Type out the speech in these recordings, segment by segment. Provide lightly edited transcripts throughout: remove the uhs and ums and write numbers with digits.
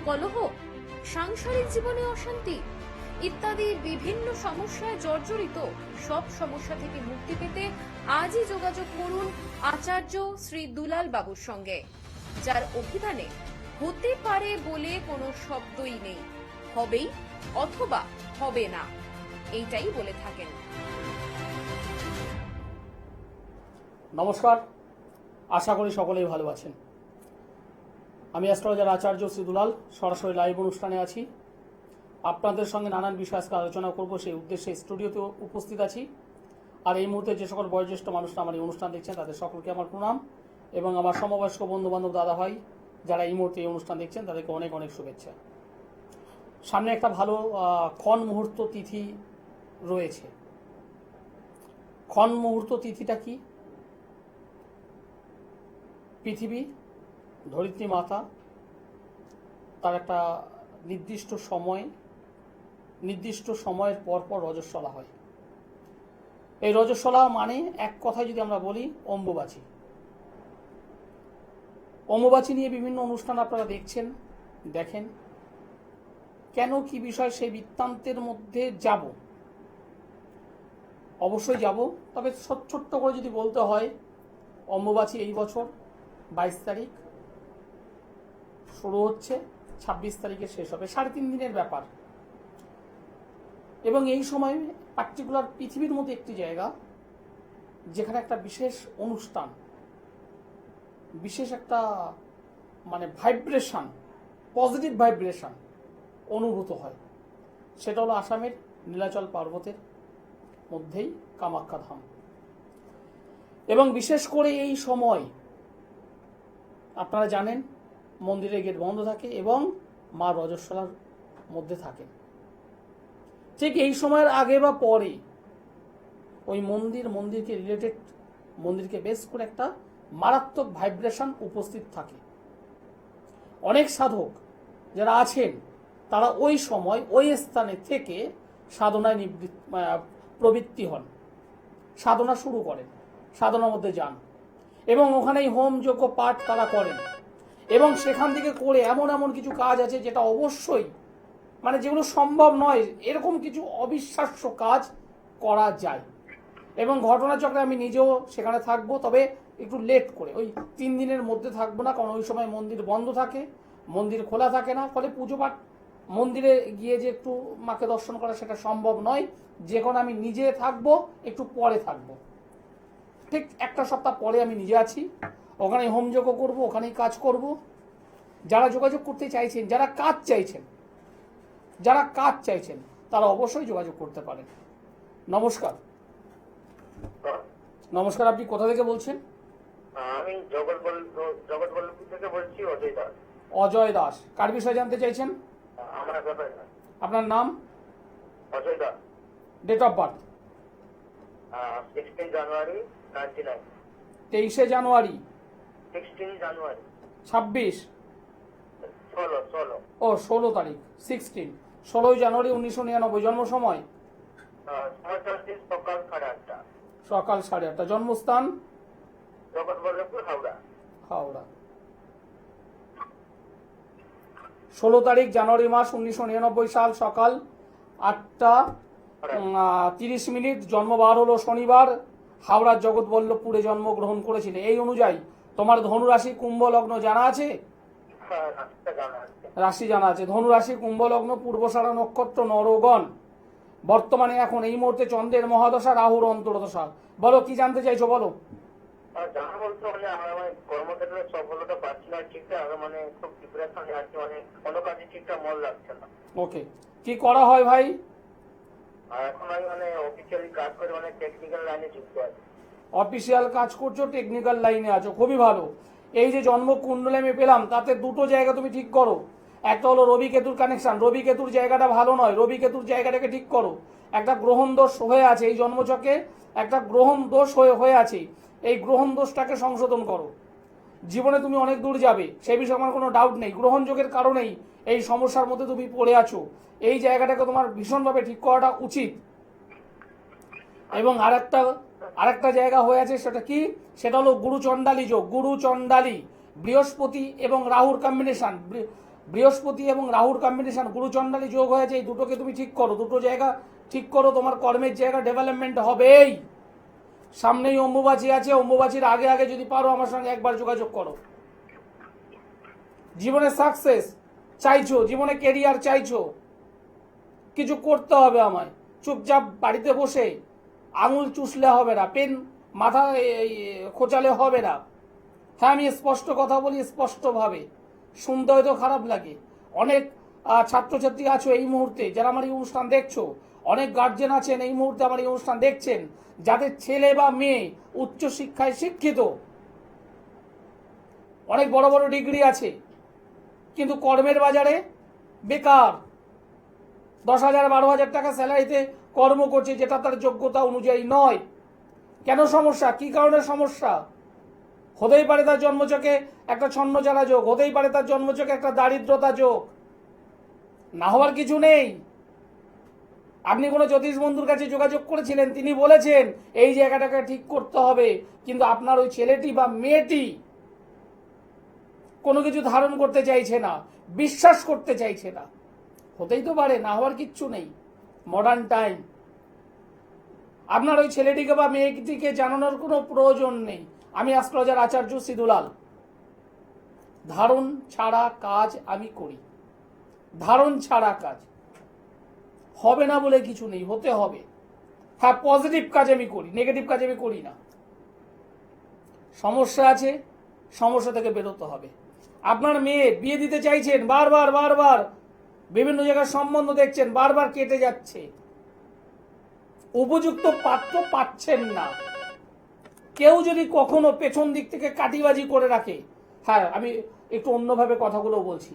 কলহ, সাংসারিক জীবনে অশান্তি ইত্যাদি বিভিন্ন সমস্যায় জর্জরিত। সব সমস্যা থেকে মুক্তি পেতে আজই যোগাযোগ করুন আচার্য শ্রী দুলাল বাবুর সঙ্গে, যার অভিধানে হতে পারে বলে কোনো শব্দই নেই, হবেই অথবা হবে না এইটাই বলে থাকেন। নমস্কার, আশা করি সকলেই ভালো আছেন। আমি অ্যাস্ট্রোলজার আচার্য শ্রী দুলাল সরাসরি লাইভ অনুষ্ঠানে আছি। আপনাদের সঙ্গে নানান বিষয় আজকে আলোচনা করব, সেই উদ্দেশ্যে স্টুডিওতে উপস্থিত আছি। আর এই মুহূর্তে যে সকল বয়োজ্যেষ্ঠ মানুষরা আমার এই অনুষ্ঠান দেখছেন তাদের সকলকে আমার প্রণাম, এবং আমার সমবয়স্ক বন্ধু বান্ধব দাদা ভাই যারা এই মুহূর্তে এই অনুষ্ঠান দেখছেন তাদেরকে অনেক অনেক শুভেচ্ছা। সামনে একটা ভালো ক্ষণ মুহূর্ত তিথি রয়েছে। ক্ষণ মুহূর্ত তিথিটা কি? পৃথিবী, ধরিত্রী মাতা, তার একটা নির্দিষ্ট সময়ের পর পর রজস্বলা হয়। এই রজস্বলা মানে এক কথায় যদি আমরা বলি অম্বুবাচী। অম্বুবাচী নিয়ে বিভিন্ন অনুষ্ঠান আপনারা দেখেন। কেন, কি বিষয়, সেই বৃত্তান্তের মধ্যে যাব, অবশ্যই যাব। তবে ছোট্ট করে যদি বলতে হয়, অম্বুবাচী এই বছর 22 তারিখ শুরু হচ্ছে, 26 তারিখে শেষ হবে, 3.5 দিনের ব্যাপার। এবং এই সময় পার্টিকুলার পৃথিবীর মধ্যে একটি জায়গা যেখানে একটা বিশেষ অনুষ্ঠান, বিশেষ একটা মানে ভাইব্রেশন, পজিটিভ ভাইব্রেশন অনুভূত হয়। সেটা হলো আসামের নীলাচল পর্বতের মধ্যেই কামাখ্যা ধাম। এবং বিশেষ করে এই সময় আপনারা জানেন মন্দিরের গেট বন্ধ থাকে এবং মা রজস্বলার মধ্যে থাকেন। ঠিক এই সময়ের আগে বা পরে ওই মন্দিরকে রিলেটেড, মন্দিরকে বেস করে একটা মারাত্মক ভাইব্রেশন উপস্থিত থাকে। অনেক সাধক যারা আছেন তারা ওই সময় ওই স্থানে থেকে সাধনায় প্রবৃত্তি হন, সাধনা শুরু করেন, সাধনার মধ্যে যান এবং ওখানেই হোম যজ্ঞ পাঠ তারা করেন। এবং সেখান থেকে করে এমন কিছু কাজ আছে যেটা অবশ্যই মানে যেগুলো সম্ভব নয়, এরকম কিছু অবিশ্বাস্য কাজ করা যায়। এবং ঘটনাচক্রে আমি নিজেও সেখানে থাকবো, তবে একটু লেট করে, ওই 3 দিনের মধ্যে থাকবো না, কারণ ওই সময় মন্দির বন্ধ থাকে, মন্দির খোলা থাকে না। ফলে পুজো পাঠ, মন্দিরে গিয়ে যে একটু মাকে দর্শন করা সেটা সম্ভব নয়। যে কোনো আমি নিজে থাকবো, একটু পরে থাকবো, ঠিক 1 সপ্তাহ পরে আমি নিজে আছি, ওখানে হোমযজ্ঞ করবো, ওখানেই কাজ করব। যারা যোগাযোগ করতে চাইছেন, যারা কাজ চাইছেন তারা অবশ্যই যোগাযোগ করতে পারেন। নমস্কার। আপনি কোথা থেকে বলছেন? আমি জগৎবল্লভপুর থেকে বলছি, অজয় দাস। অজয় দাস, কার বিষয়ে জানতে চাইছেন? আমার ব্যাপারে। আপনার নাম? Ajay Das. Date of birth? 16 জানুয়ারি 99। 23 জানুয়ারি 16 জানুয়ারি 26 16 ও 16 তারিখ 16 জানুয়ারি 1999। জন্ম সময়? সকাল 8:30। সকাল 8:30। জন্মস্থান? জগৎবল্লভপুর, হাওড়া। 16 তারিখ জানুয়ারি মাস 1999 সাল, সকাল 8:30। জন্মবার হলো শনিবার, হাওড়ার জগৎবল্লভপুরে জন্মগ্রহণ করেছিল। এই অনুযায়ী তোমার ধনু রাশি কুম্ভ লগ্ন জানা আছে? রাশি জানা আছে। ধনু রাশি কুম্ভ লগ্ন, পূর্বষাঢ়া নক্ষত্র, নরগণ। বর্তমানে এখন এই মুহূর্তে চন্দ্রের মহাদশা, রাহুর অন্তর্দশা। বলো, কি জানতে চাইছো বলো? জানা বলতে মানে আমার কর্মক্ষেত্রে সফলতা পাচ্ছি না ঠিকঠাক, মানে খুব ডিপ্রেশনে আছি, মানে কোনো কাজে ঠিকঠাক মন লাগছে না। ওকে, কি করা হয় ভাই? আর এখন আমি মানে অফিসিয়ালি কাজ করে, মানে টেকনিক্যাল লাইনে যুক্ত আছি। অফিসিয়াল কাজ করছো, টেকনিক্যাল লাইনে আছো, খুবই ভালো। এই যে জন্ম কুণ্ডলী আমি পেলাম, তাতে দুটো জায়গা তুমি ঠিক করো। একটা হলো রবি কেতুর কানেকশন, রবি কেতুর জায়গাটা ভালো নয়, রবি কেতুর জায়গাটাকে ঠিক করো। একটা গ্রহণ দোষ হয়ে আছে এই জন্মচক্রে, একটা গ্রহণ দোষ হয়ে আছে, এই গ্রহণ দোষটাকে সংশোধন করো। জীবনে তুমি অনেক দূর যাবে, সেই বিষয়ে আমার কোনো ডাউট নেই। গ্রহণ যোগের কারণেই এই সমস্যার মধ্যে তুমি পড়ে আছো, এই জায়গাটাকে তোমার ভীষণভাবে ঠিক করাটা উচিত। এবং আরেকটা জায়গা হয়ে আছে, সেটা কি? সেটা হলো গুরুচণ্ডালী যোগ। গুরুচণ্ডালী, বৃহস্পতি এবং রাহুর কম্বিনেশন, বৃহস্পতি এবং রাহুর কম্বিনেশন, গুরুচণ্ডালী যোগ হয়েছে, এই দুটোকে তুমি ঠিক করো, দুটো জায়গা ঠিক করো, তোমার কর্মের জায়গা ডেভেলপমেন্ট হবেই। সামনেই অম্বুবাচী আছে, অম্বুবাচীর আগে আগে যদি পারো আমার সঙ্গে একবার যোগাযোগ করো। জীবনে সাকসেস চাইছো, জীবনে কেরিয়ার চাইছো, কিছু করতে হবে আমায়, চুপচাপ বাড়িতে বসে আঙুল চুষলে হবে না, পেন মাথা খোঁচালে হবে না। হ্যাঁ, আমি স্পষ্ট কথা বলি, স্পষ্টভাবে। শুনতে হয়তো খারাপ লাগে। অনেক ছাত্রছাত্রী আছো এই মুহূর্তে যারা আমার এই অনুষ্ঠান দেখছো, অনেক গার্জেন আছেন এই মুহূর্তে আমার এই অনুষ্ঠান দেখছেন, যাদের ছেলে বা মেয়ে উচ্চশিক্ষায় শিক্ষিত, অনেক বড় বড় ডিগ্রি আছে, কিন্তু কর্মের বাজারে বেকার, 10,000 12,000 টাকা স্যালারিতে কর্ম করছে, যেটা তার যোগ্যতা অনুযায়ী নয়। কেন সমস্যা? কি কারণে সমস্যা? হতেই পারে তার জন্মচকে একটা ছন্নছাড়া যোগ, হতেই পারে তার জন্মচকে একটা দারিদ্রতা যোগ, না হওয়ার কিছু নেই। আপনি কোনো জ্যোতিষ বন্ধুর কাছে যোগাযোগ করেছিলেন, তিনি বলেছেন এই জায়গাটাকে ঠিক করতে হবে, কিন্তু আপনার ওই ছেলেটি বা মেয়েটি কোনো কিছু ধারণ করতে চাইছে না, বিশ্বাস করতে চাইছে না। হতেই তো পারে, না হওয়ার কিচ্ছু নেই। Modern time. আপনার ওই ছেলেটিকে বা মেয়েটিকে জানানোর কোনো প্রয়োজন নেই। আমি অ্যাস্ট্রোলজার আচার্য শ্রী দুলাল। ধারণ ছাড়া কাজ আমি করি, ধারণ ছাড়া কাজ হবে না বলে কিছু নেই, হতে হবে। হ্যাঁ, পজিটিভ কাজ আমি করি, নেগেটিভ কাজ আমি করি না। সমস্যা আছে, সমস্যা থেকে বেরোতে হবে। আপনার মেয়ে বিয়ে দিতে চাইছেন, বারবার বারবার বিভিন্ন জায়গায় সম্বন্ধ দেখছেন, বারবার কেটে যাচ্ছে, উপযুক্ত পাত্র পাচ্ছেন না। কেউ যদি কখনো পেছন দিক থেকে কাটিবাজি করে রাখে, হ্যাঁ আমি একটু অন্যভাবে কথাগুলো বলছি,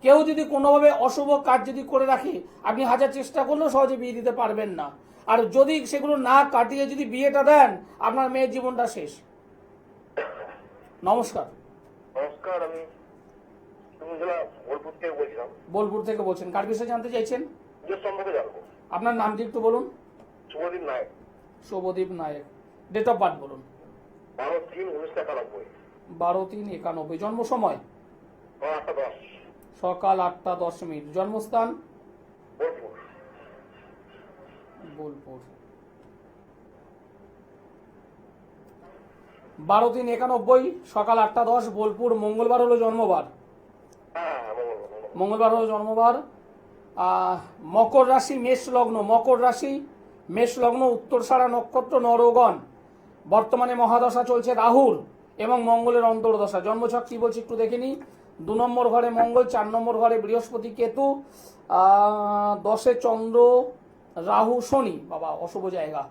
কেউ যদি কোনোভাবে অশুভ কাজ যদি করে রাখে, আপনি হাজার চেষ্টা করলেও সহজে বিয়ে দিতে পারবেন না। আর যদি সেগুলো না কাটিয়ে যদি বিয়েটা দেন, আপনার মেয়ের জীবনটা শেষ। নমস্কার। নমস্কার, আমি বোলপুর থেকে বলছিলাম। বোলপুর থেকে বলছেন, কার বিষয়ে জানতে চাইছেন? যে সম্পর্কে জানবো। আপনার নামটি একটু বলুন। শুভদীপ নায়ক। শুভদীপ নায়ক। ডেট অফ বার্থ বলুন। 12/3/1991। 12/3/91। জন্ম সময়? 8:10 সকাল 8:10। জন্মস্থান? বোলপুর। বোলপুর। 12/3/91 সকাল 8:10 বোলপুর। মঙ্গলবার হলো জন্মবার। হ্যাঁ, মঙ্গলবার হলো জন্মবার। মকর রাশি, মেষ লগ্ন। মকর রাশি, মেষ লগ্ন, উত্তরসারা নক্ষত্র, নরগণ। বর্তমানে মহাদশা চলছে রাহুর এবং মঙ্গলের অন্তর্দশা। জন্মছক কি বলছি একটু দেখে নিই। 2 নম্বর ঘরে মঙ্গল, 4 নম্বর ঘরে বৃহস্পতি কেতু, 10-এ চন্দ্র রাহু শনি, বাবা অশুভ জায়গা,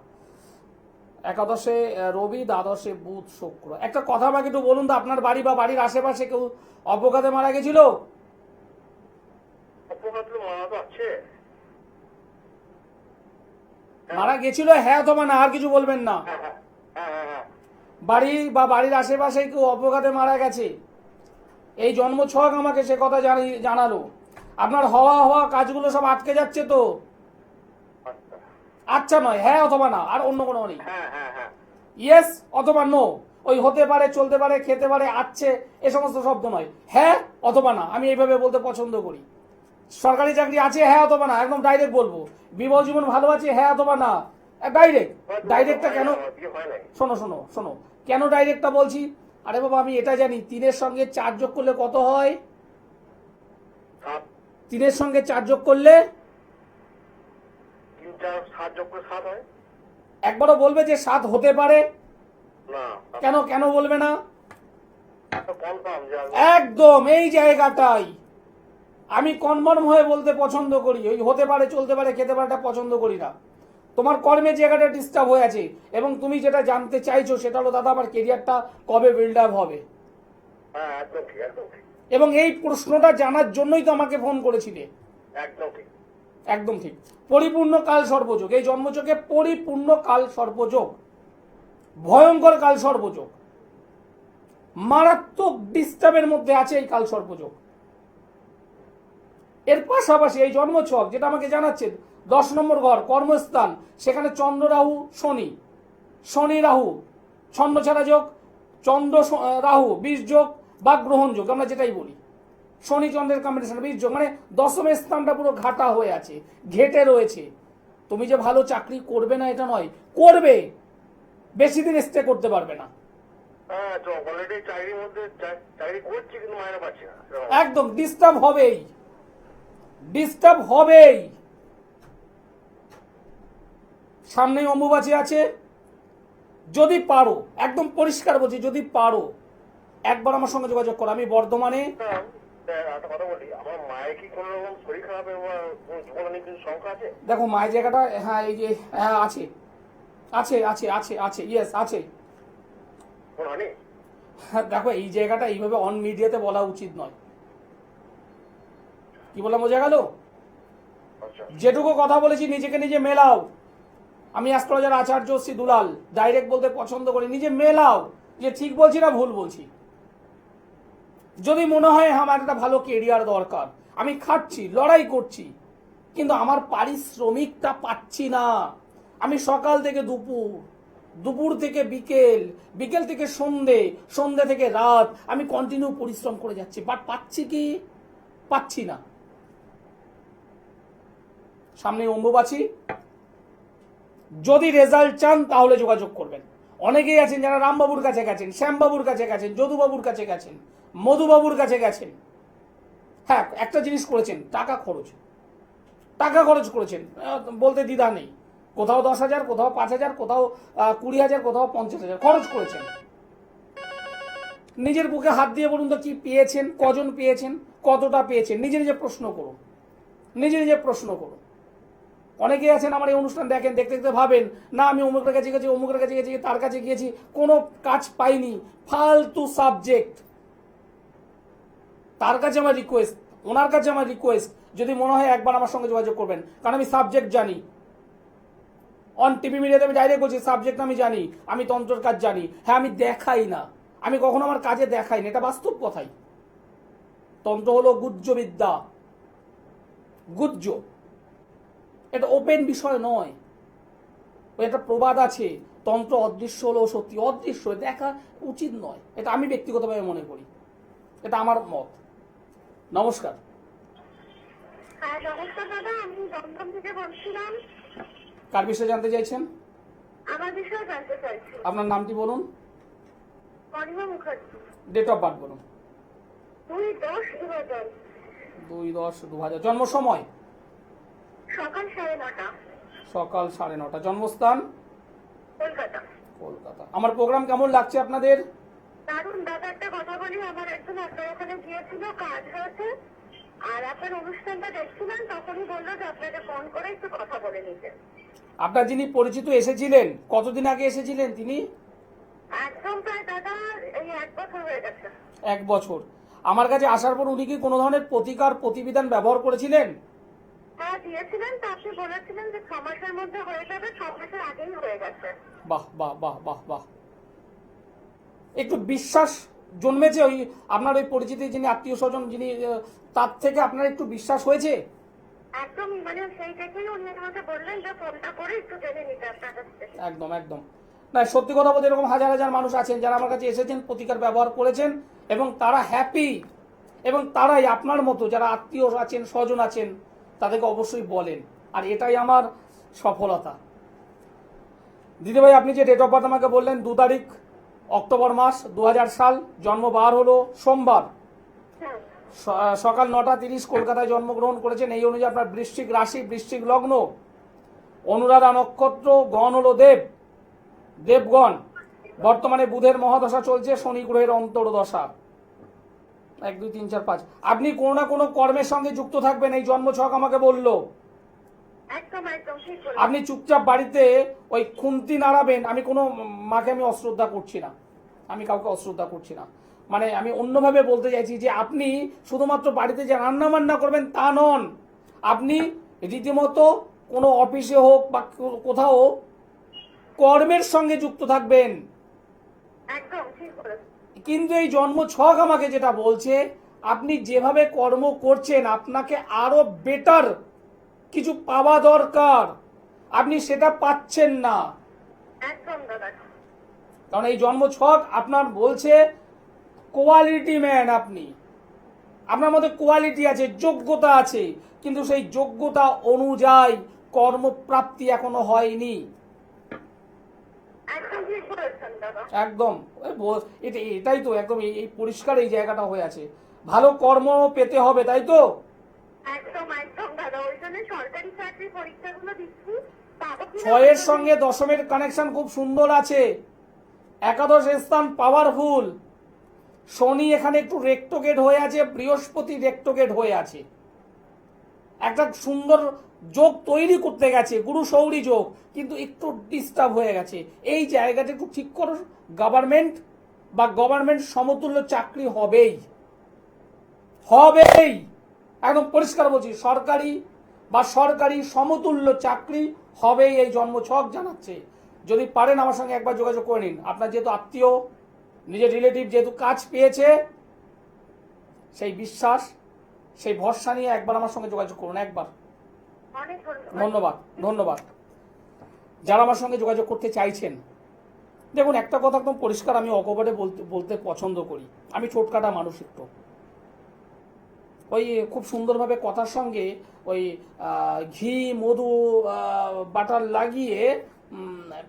11-এ রবি, 12-এ বুধ শুক্র। একটা কথা আমাকে একটু বলুন তো, আপনার বাড়ি বা বাড়ির আশেপাশে কেউ অপঘাতে মারা গেছিল? মারা গেছিল, হ্যাঁ অথবা না, আর কিছু বলবেন না। বাড়ি বা বাড়ির আশেপাশে কেউ অপঘাতে মারা গেছে, এই জন্ম ছক আমাকে সে কথা জানালো। আপনার হওয়া কাজগুলো সব আটকে যাচ্ছে তো? আচ্ছা নয়, হ্যাঁ অথবা না, আর অন্য কোনো নেই। ইয়েস অথবা নো, ওই হতে পারে, চলতে পারে, খেতে পারে, আছে, এ সমস্ত শব্দ নয়। হ্যাঁ অথবা না, আমি এইভাবে বলতে পছন্দ করি। সরকারি চাকরি আছে, হ্যাঁ অথবা না, একদম ডাইরেক্ট বলবো। বিবাহ জীবন ভালো আছে, হ্যাঁ অথবা না, ডাইরেক্টটা কেন? শোনো শোনো শোনো, কেন ডাইরেক্টটা বলছি? আরে বাবা, আমি এটা জানি 3-এর সঙ্গে 4 যোগ করলে কত হয়? 3-এর সঙ্গে 4 যোগ করলে 7 হয়। একবারও বলবে যে 7 হতে পারে? কেন কেন বলবে না? একদম এই জায়গাটাই আমি কনফার্ম হয়ে বলতে পছন্দ করি। ওই হতে পারে, চলতে পারে, খেতে পারেটা পছন্দ করি না। তোমার কর্মের জায়গাটা ডিস্টার্ব হয়ে আছে, এবং তুমি যেটা জানতে চাইছো সেটা হলো, দাদা আমার কেরিয়ারটা কবে বিল্ড আপ হবে? এবং এই প্রশ্নটা জানার জন্যই তো আমাকে ফোন করেছিলে। একদম ঠিক। পরিপূর্ণ কাল সর্পযোগ, এই জন্মযোগে পরিপূর্ণ কাল সর্পযোগ, ভয়ঙ্কর কাল সর্পযোগ, মারাত্মক ডিস্টার্বের মধ্যে আছে এই কাল সর্পযোগ। এর পাশাপাশি এই জন্মছক যেটা আমাকে জানাচ্ছে 10 নম্বর ঘর কর্মস্থান, সেখানে চন্দ্র রাহু শনি, শনি রাহু ছন্নছাড়া যোগ, চন্দ্র রাহু 20 যোগ বা গ্রহণ যোগ, আমরা যেটাই বলি, শনি চন্দ্রের কম্বিনেশন বীর্য, মানে দশমের স্থানটা পুরো ঘাটা হয়ে আছে, ঘেটে রয়েছে। তুমি যে ভালো চাকরি করবে না এটা নয়, করবে, বেশি দিন স্টে করতে পারবে না। হ্যাঁ, তো অলরেডি চাকরির মধ্যে চাকরি করছি কিন্তু মাইনে পাচ্ছি না। একদম ডিস্টার্ব হবেই, ডিস্টার্ব হবেই। সামনেই অম্বুবাচী আছে, যদি পারো, একদম পরিষ্কার বলছি, যদি পারো একবার আমার সঙ্গে যোগাযোগ করো। আমি বর্ধমানে। একটা কথা বলি, আমার মায়ের কি কোনো রকম শরীর খারাপ এবং জীবনে কিছু সংখ্যা আছে? দেখো মায়ের জায়গাটা, হ্যাঁ এই যে, হ্যাঁ আছে আছে আছে আছে আছে ইয়েস আছে। কোনো হানি? হ্যাঁ দেখো এই জায়গাটা এইভাবে অন মিডিয়াতে বলা উচিত নয়। কি বললাম বোঝা গেল? আচ্ছা, যেটুকু কথা বলেছি নিজেকে নিজে মেলাও। আমি অ্যাস্ট্রোলজার আচার্য শ্রী দুলাল, ডাইরেক্ট বলতে পছন্দ করি, নিজে মেলাও যে ঠিক বলছি না ভুল বলছি। যদি মনে হয় আমার একটা ভালো কেরিয়ার দরকার, আমি খাটছি, লড়াই করছি, কিন্তু আমার পারিশ্রমিকটা পাচ্ছি না। আমি সকাল থেকে দুপুর, দুপুর থেকে বিকেল, বিকেল থেকে সন্ধে, সন্ধে থেকে রাত আমি কন্টিনিউ পরিশ্রম করে যাচ্ছি, বাট পাচ্ছি কি? পাচ্ছি না। সামনে অম্বুবাচী, যদি রেজাল্ট চান তাহলে যোগাযোগ করবেন। অনেকেই আছেন যারা রামবাবুর কাছে গেছেন, শ্যামবাবুর কাছে গেছেন, যদুবাবুর কাছে গেছেন, মধুবাবুর কাছে গেছেন। হ্যাঁ একটা জিনিস করেছেন, টাকা খরচ করেছেন, বলতে দ্বিধা নেই। কোথাও 10,000, কোথাও 5,000, কোথাও 20,000, কোথাও 50,000 খরচ করেছেন। নিজের বুকে হাত দিয়ে বলুন তো কি পেয়েছেন, কজন পেয়েছেন, কতটা পেয়েছেন, নিজে নিজে প্রশ্ন করুন, নিজে নিজে প্রশ্ন করুন। অনেকেই আছেন আমার এই অনুষ্ঠান দেখেন, দেখতে দেখতে ভাবেন না আমি অমুকের কাছে গেছি, অমুকের কাছে গেছি, তার কাছে গিয়েছি, কোনো কাজ পাইনি, ফালতু সাবজেক্ট। তার কাছে আমার রিকোয়েস্ট, ওনার কাছে আমার রিকোয়েস্ট, যদি মনে হয় একবার আমার সঙ্গে যোগাযোগ করবেন, কারণ আমি সাবজেক্ট জানি। অন টিভি মিডিয়াতে আমি ডাইরেক্ট বলছি সাবজেক্ট আমি জানি, আমি তন্ত্রের কাজ জানি। হ্যাঁ আমি দেখাই না, আমি কখনো আমার কাজে দেখাই না, এটা বাস্তব কথাই। তন্ত্র হলো গুহ্য বিদ্যা, গুহ্য, এটা ওপেন বিষয় নয়। একটা প্রবাদ আছে, তন্ত্র অদৃশ্য হলো সত্যি, অদৃশ্য দেখা উচিত নয়, এটা আমি ব্যক্তিগতভাবে মনে করি, এটা আমার মত। নমস্কার। হ্যাঁ নমস্কার দাদা, আমি দমদম থেকে বলছিলাম। কার বিষয়ে জানতে চাইছেন? আমার বিষয়ে জানতে চাইছি। আপনার নামটি বলুন, Anima Mukherjee. Date of birth বলুন। 2/10/2000। 2/10/2000। জন্ম সময়? সকাল 9:30। সকাল 9:30। জন্মস্থান? কলকাতা। কলকাতা। আমার প্রোগ্রাম কেমন লাগছে আপনাদের? দারুণ দাদা, একটা কথা বলি, আমার একজন আপনার ওখানে গিয়েছিল, কাজ হয়েছে, আর আপনার অনুষ্ঠানটা দেখছিলেন, তখনই বললো যে আপনাকে ফোন করে একটু কথা বলে নিতে। আপনার যিনি পরিচিত এসেছিলেন, কতদিন আগে এসেছিলেন তিনি? একদম প্রায় দাদা এই 1 বছর হয়ে গেছে। 1 বছর। আমার কাছে আসার পর উনি কি কোনো ধরনের প্রতিকার প্রতিবিধান ব্যবহার করেছিলেন? হ্যাঁ দিয়েছিলেন, তো আপনি বলেছিলেন যে 6 মাসের মধ্যে হয়ে যাবে, 6 মাসের আগেই হয়ে গেছে। বাহ বাহ বাহ বাহ বাহ। একটু বিশ্বাস জন্মেছে ওই আপনার ওই পরিচিতি যিনি আত্মীয় স্বজন যিনি, তার থেকে আপনার একটু বিশ্বাস হয়েছে? একদমই, মানে সেই দেখেই উনি আমাকে বললেন যে ফোনটা করে একটু জেনে নিতে আপনার কাছ থেকে। একদম একদম। না সত্যি কথা বলতে এরকম হাজার হাজার মানুষ আছেন যারা আমার কাছে এসেছেন, প্রতিকার ব্যবহার করেছেন এবং তারা হ্যাপি, এবং তারাই আপনার মতো যারা আত্মীয় আছেন, স্বজন আছেন, তাদেরকে অবশ্যই বলেন, আর এটাই আমার সফলতা। দিদিভাই আপনি যে ডেট অফ বার্থ আমাকে বললেন 2 তারিখ অক্টোবর মাস 2000 সাল, জন্ম বার হলো সোমবার, হ্যাঁ সকাল 9:30 কলকাতায় জন্মগ্রহণ করেছেন। এই অনুযায়ী আপনার বৃশ্চিক রাশি, বৃশ্চিক লগ্ন, অনুরাধা নক্ষত্র, গণ হলো দেবগণ। বর্তমানে বুধের মহাদশা চলছে, শনি গ্রহের অন্তর্দশা। 1 2 3 4 5। আপনি কোনো না কোনো কর্মের সঙ্গে যুক্ত থাকবেন, এই জন্মছক আমাকে বললো। একদম একদম ঠিক বলেছেন। আপনি চুপচাপ বাড়িতে ওই খুন্তি নাড়াবেন। আমি কোনো মাকে আমি অশ্রদ্ধা করছি না, আমি কাউকে অশ্রদ্ধা করছি না, মানে আমি অন্যভাবে বলতে চাইছি যে আপনি শুধুমাত্র বাড়িতে যে রান্না বান্না করবেন তা নন, আপনি রীতিমতো কোনো অফিসে হোক বা কোথাও কর্মের সঙ্গে যুক্ত থাকবেন। একদম ঠিক বলেছেন। কিন্তু এই জন্ম ছক আমাকে যেটা বলছে, আপনি যেভাবে কর্ম করছেন আপনাকে আরো বেটার কিছু পাওয়া দরকার, আপনি সেটা পাচ্ছেন না। একদম দাদা। কারণ এই জন্ম ছক আপনার বলছে কোয়ালিটি ম্যান আপনি, আপনার মধ্যে কোয়ালিটি আছে, যোগ্যতা আছে, কিন্তু সেই যোগ্যতা অনুযায়ী কর্মপ্রাপ্তি এখনো হয়নি। একদম ঠিক বলেছেন দাদা। একদম এটাই তো একদম এই পরিষ্কার এই জায়গাটা হয়ে আছে। ভালো কর্ম পেতে হবে, তাই তো? একদম একদম দাদা, ওই জন্য সরকারি চাকরির পরীক্ষাগুলো দিচ্ছি। পাবো কিনা 6 এর সঙ্গে 10 কানেকশন খুব সুন্দর আছে। একাদশ স্থান পাওয়ারফুল। শনি এখানে একটু রেক্টোগেট হয়ে আছে, বৃহস্পতি রেক্টোগেট হয়ে আছে। একটা সুন্দর যোগ তৈরি করতে গেছে, গুরু সৌরি যোগ, কিন্তু একটু ডিস্টার্ব হয়ে গেছে। এই জায়গাটা একটু ঠিক করো। গভর্নমেন্ট বা গভর্নমেন্ট সমতুল্য চাকরি হবেই, হবেই, একদম পরিষ্কার বলছি। সরকারি বা সরকারি সমতুল্য চাকরি হবেই, এই জন্মছক জানাচ্ছে। যদি পারেন আমার সঙ্গে একবার যোগাযোগ করে নিন। আপনার যেহেতু আত্মীয়, নিজের রিলেটিভ যেহেতু কাজ পেয়েছে, সেই বিশ্বাস, সেই ভরসা নিয়ে একবার আমার সঙ্গে যোগাযোগ করুন। একবার। অনেক ধন্যবাদ। ধন্যবাদ, ধন্যবাদ। যারা আমার সঙ্গে যোগাযোগ করতে চাইছেন, দেখুন একটা কথা একদম পরিষ্কার, আমি অকপটে বলতে পছন্দ করি। আমি ছোটকাটা মানুষ একটু, ওই খুব সুন্দরভাবে কথার সঙ্গে ওই ঘি মধু বাটার লাগিয়ে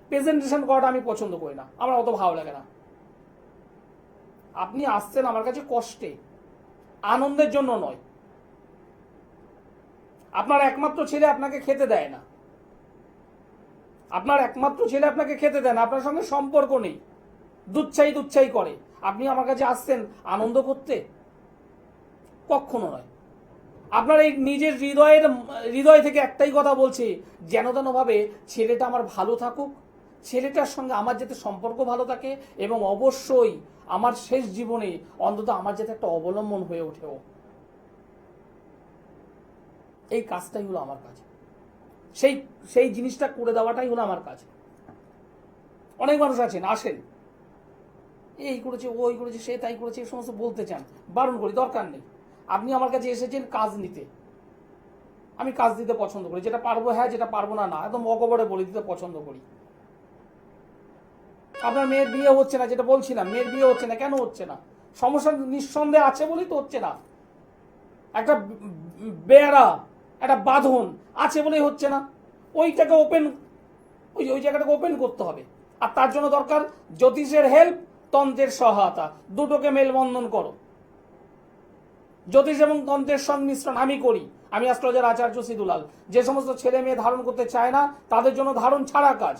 প্রেজেন্টেশন করাটা আমি পছন্দ করি না, আমার অত ভালো লাগে না। আপনি আসছেন আমার কাছে কষ্টে, আনন্দের জন্য নয়। আপনার একমাত্র ছেলে আপনাকে খেতে দেয় না, আপনার একমাত্র ছেলে আপনাকে খেতে দেয় না, আপনার সঙ্গে সম্পর্ক নেই, দুচ্ছাই করে। আপনি আমার কাছে আসছেন আনন্দ করতে? কখনো নয়। আপনার এই নিজের হৃদয় থেকে একটাই কথা বলছে, যেন তেন ভাবে ছেলেটা আমার ভালো থাকুক, ছেলেটার সঙ্গে আমার যাতে সম্পর্ক ভালো থাকে, এবং অবশ্যই আমার শেষ জীবনে অন্তত আমার যাতে একটা অবলম্বন হয়ে ওঠেও। এই কাজটাই হলো আমার কাজ, সেই জিনিসটা করে দেওয়াটাই হলো আমার কাজ। অনেক মানুষ আছেন, আসেন, এই করেছে, ওই করেছে, সে তাই করেছে, এই সমস্ত বলতে চান, বারণ করি, দরকার নেই। আপনি আমার কাছে এসেছেন কাজ নিতে, আমি কাজ দিতে পছন্দ করি। যেটা পারবো হ্যাঁ, যেটা পারবো না না, একদম অকপটে বলে দিতে পছন্দ করি। আপনার মেয়ের বিয়ে হচ্ছে না, যেটা বলছিলাম, মেয়ের বিয়ে হচ্ছে না, কেন হচ্ছে না? সমস্যা নিঃসন্দেহে আছে বলেই তো হচ্ছে না। একটা বেড়া, একটা বাঁধন আছে বলেই হচ্ছে না। ওইটাকে ওপেন, ওই জায়গাটাকে ওপেন করতে হবে। আর তার জন্য দরকার জ্যোতিষের হেল্প, তন্ত্রের সহায়তা, দুটোকে মেলবন্ধন করো। জ্যোতিষ এবং তন্ত্রের সংমিশ্রণ আমি করি। আমি অ্যাস্ট্রোলজার আচার্য সিদুলাল। যে সমস্ত ছেলে মেয়ে ধারণ করতে চায় না, তাদের জন্য ধারণ ছাড়া কাজ,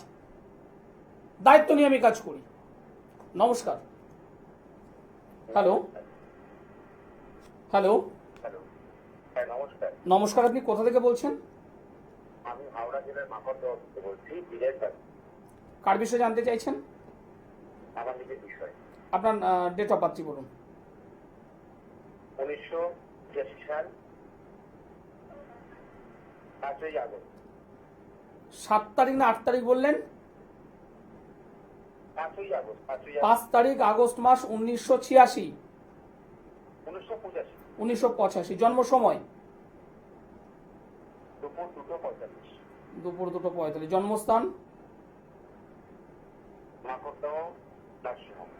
দায়িত্ব নিয়ে আমি কাজ করি। নমস্কার। হ্যালো হ্যালো হ্যালো, হ্যাঁ নমস্কার। নমস্কার, আপনি কোথা থেকে বলছেন? আমি হাওড়া জেলার মাকড়দহ থেকে বলছি, বিজয় স্যার। কার বিষয়ে জানতে চাইছেন? আমার নিজের বিষয়। আপনার ডেট অফ বার্থ বলুন। 1985 সাল 5ই আগস্ট। 7 তারিখ না 8 তারিখ বললেন? 5ই আগস্ট। 5 তারিখ আগস্ট মাস 1986। 1985 1985। জন্ম সময়? দুপুর 2:45। দুপুর 2:45। জন্মস্থান? মাকড়দহ নার্সিংহোম।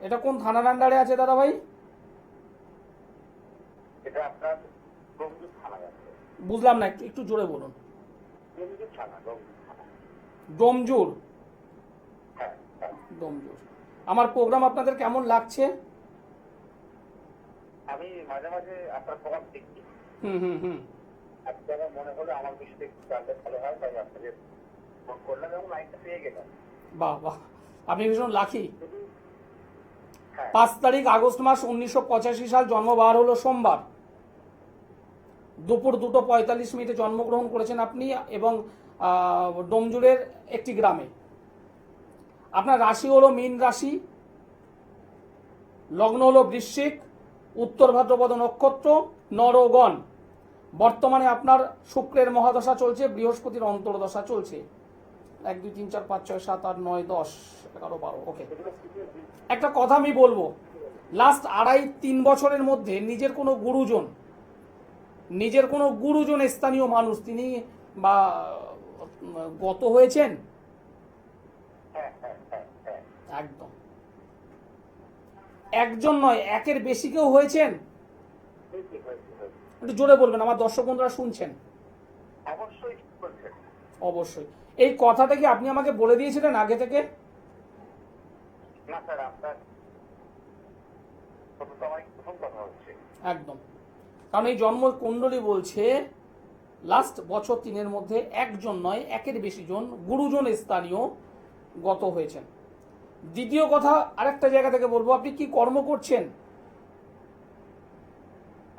এটা কোন থানার আন্ডারে আছে দাদা ভাই? এটা আপনার গম্ভীর থানায় আছে। বুঝলাম না, একটু জোরে বলুন। গম্ভীর থানা, গম্ভীর থানা। ডোমজুর? হ্যাঁ হ্যাঁ। ডোমজুর। আমার প্রোগ্রাম আপনাদের কেমন লাগছে? আমি মাঝে মাঝে আপনার প্রোগ্রাম দেখি। হুম। আজকে আমার মনে হলো আমার বিষয়টা একটু জানলে ভালো হয়, তাই আপনাকে ফোন করলাম এবং লাইনটা পেয়ে গেলাম। বাহ বাহ, আপনি ভীষণ লাকি। হ্যাঁ। 5 তারিখ আগস্ট মাস 1985 সাল, জন্মবার হলো সোমবার, দুপুর 2:45 জন্মগ্রহণ করেছেন আপনি, এবং ডোমজুরের একটি গ্রামে। আপনার রাশি হলো মীন রাশি, লগ্ন হলো বৃশ্চিক, উত্তর ভাদ্রপদ নক্ষত্র, নরগণ। বর্তমানে আপনার শুক্রের মহাদশা চলছে, বৃহস্পতির অন্তর্দশা চলছে। 1 2 3 4 5 6 7 8 9 10 11 12। ওকে, একটা কথা আমি বলবো, লাস্ট 2.5-3 বছরের মধ্যে নিজের কোনো গুরুজন স্থানীয় মানুষ তিনি বা গত হয়েছেন? হ্যাঁ হ্যাঁ হ্যাঁ হ্যাঁ। একদম। একজন নয়, একের বেশি কেউ হয়েছেন? হয়েছে, হয়েছে, হয়েছে। একটু জোরে বলবেন, আমার দর্শক বন্ধুরা শুনছেন। অবশ্যই ঠিক বলছেন। অবশ্যই। এই কথাটা কি আপনি আমাকে বলে দিয়েছিলেন আগে থেকে? না স্যার, আপনার সাথে তো আমার প্রথম কথা হচ্ছে। একদম। কারণ এই জন্ম কুণ্ডলী বলছে লাস্ট বছর 3 মধ্যে একজন নয়, একের বেশি জন গুরুজন স্থানীয় গত হয়েছেন। দ্বিতীয় কথা, আরেকটা জায়গা থেকে বলবো, আপনি কি কর্ম করছেন?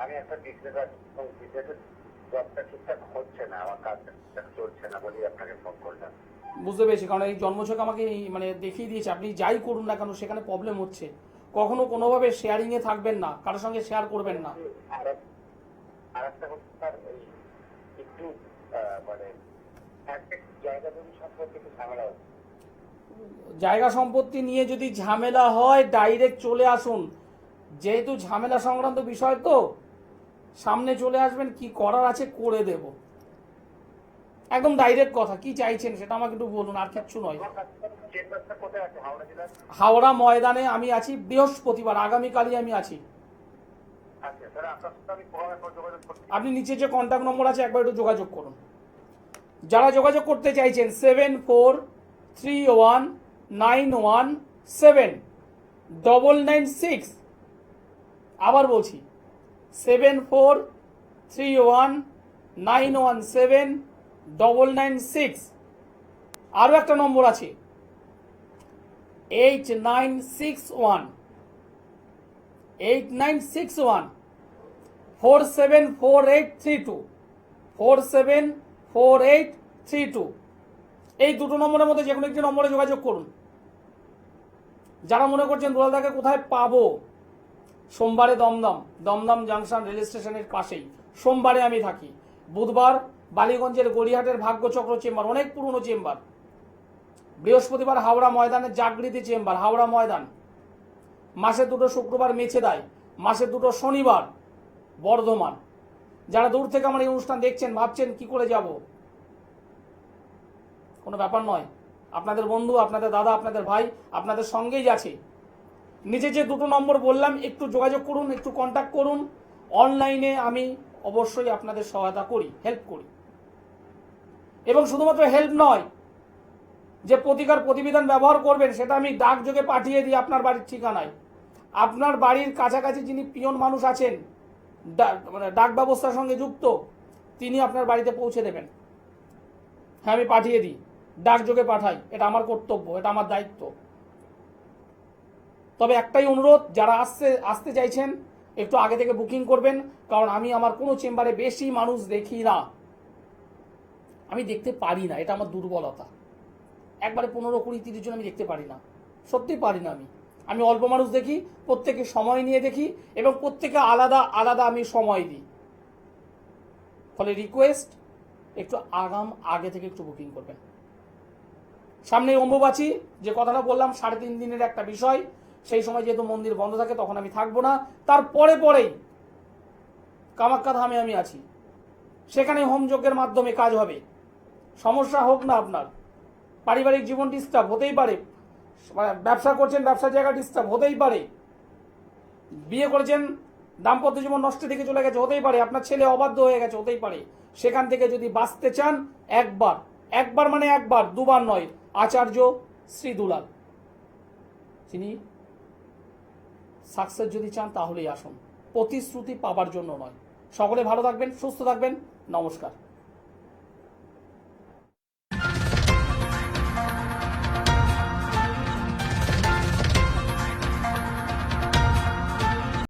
আমি একটা বিক্রেতা, বিক্রেতার জবটা ঠিকঠাক হচ্ছে না, আমার কাজটা ঠিকঠাক চলছে না বলেই আপনাকে ফোন করলাম। বুঝতে পেরেছি, কারণ এই জন্মছক আমাকে মানে দেখিয়ে দিয়েছে আপনি যাই করুন না কেন সেখানে প্রবলেম হচ্ছে। কখনো কোনোভাবে শেয়ারিং এ থাকবেন না, কারোর সঙ্গে শেয়ার করবেন না। আর একটা হচ্ছে স্যার, এই একটু মানে একটা জায়গা জমি সম্পর্কে একটু ঝামেলা হচ্ছে। জায়গা সম্পত্তি নিয়ে যদি ঝামেলা হয় ডাইরেক্ট চলে আসুন, যেহেতু ঝামেলা সংক্রান্ত বিষয় তো সামনে চলে আসবেন, কি করার আছে করে দেব। একদম ডাইরেক্ট কথা, কি চাইছেন সেটা আমাকে একটু বলুন, আর কিচ্ছু নয়। চেম্বারটা কোথায় আছে? হাওড়া জেলার? হাওড়া ময়দানে আমি আছি, বৃহস্পতিবার আগামীকালই আমি আছি। আচ্ছা স্যার, আপনার সাথে আমি কবে পর যোগাযোগ করছি? আপনি নিচে যে কন্ট্যাক্ট নম্বর আছে একবার একটু যোগাযোগ করুন। যারা যোগাযোগ করতে চাইছেন 7431917996। আবার বলছি 7431917996। আরও একটা নম্বর আছে 474832। 474832। এই দুটো নম্বরের মধ্যে যে কোনো একটি নম্বরে যোগাযোগ করুন। যারা মনে করছেন দুলালদাকে কোথায় পাবো, সোমবারে দমদম জাংশন রেল স্টেশনের পাশেই সোমবারে আমি থাকি। বুধবার বালিগঞ্জের গড়িয়াহাটের ভাগ্যচক্র চেম্বার, অনেক পুরনো চেম্বার। বৃহস্পতিবার হাওড়া ময়দানের জাগৃতি চেম্বার, হাওড়া ময়দান। মাসে 2 শুক্রবার মেছেদায়, মাসে 2 শনিবার বর্ধমান। যারা দূর থেকে আমার এই অনুষ্ঠান দেখছেন ভাবছেন কি করে যাব, কোনো ব্যাপার নয়। আপনাদের বন্ধু, আপনাদের দাদা, আপনাদের ভাই আপনাদের সঙ্গেই আছে। নিচে যে 2 নম্বর বললাম একটু যোগাযোগ করুন, একটু কন্ট্যাক্ট করুন। অনলাইনে আমি অবশ্যই আপনাদের সহায়তা করি, হেল্প করি। এবং শুধুমাত্র হেল্প নয়, যে প্রতিকার প্রতিবিধান ব্যবহার করবেন সেটা আমি ডাকযোগে পাঠিয়ে দিই আপনার বাড়ির ঠিকানায়। আপনার বাড়ির কাছাকাছি যিনি পিয়ন মানুষ আছেন, মানে ডাক ব্যবস্থার সঙ্গে যুক্ত, তিনি আপনার বাড়িতে পৌঁছে দেবেন। হ্যাঁ, আমি পাঠিয়ে দিই, ডাকযোগে পাঠাই, এটা আমার কর্তব্য, এটা আমার দায়িত্ব। তবে একটাই অনুরোধ, যারা আসতে চাইছেন একটু আগে থেকে বুকিং করবেন, কারণ আমি আমার কোনো চেম্বারে বেশি মানুষ দেখি না, আমি দেখতে পারি না, এটা আমার দুর্বলতা। একবারে 15, 20, 30 জন আমি দেখতে পারি না, সত্যি পারি না। আমি অল্প মানুষ দেখি, প্রত্যেকে সময় নিয়ে দেখি এবং প্রত্যেকে আলাদা আলাদা আমি সময় দিই। ফলে রিকোয়েস্ট, একটু আগে থেকে একটু বুকিং করবেন। সামনে অম্বুবাচী, যে কথাটা বললাম 3.5 দিনের একটা বিষয়, সেই সময় যেহেতু মন্দির বন্ধ থাকে তখন আমি থাকবো না। পরেই কামাখ্যা ধামে আমি আছি, সেখানে হোমযজ্ঞের মাধ্যমে কাজ হবে। সমস্যা হোক না আপনার, পারিবারিক জীবন ডিস্টার্ব হতেই পারে, ব্যবসা করছেন ব্যবসার জায়গা ডিস্টার্ব হতেই পারে, বিয়ে করেছেন দাম্পত্য জীবন নষ্ট দিকে চলে গেছে হতেই পারে, আপনার ছেলে অবাধ্য হয়ে গেছে হতেই পারে। সেখান থেকে যদি বাঁচতে চান, একবার মানে একবার, 2 বার নয়, আচার্য শ্রী দুলাল, তিনি সাকসেস যদি চান তাহলেই আসুন, প্রতিশ্রুতি পাবার জন্য নয়। সকলে ভালো থাকবেন, সুস্থ থাকবেন, নমস্কার।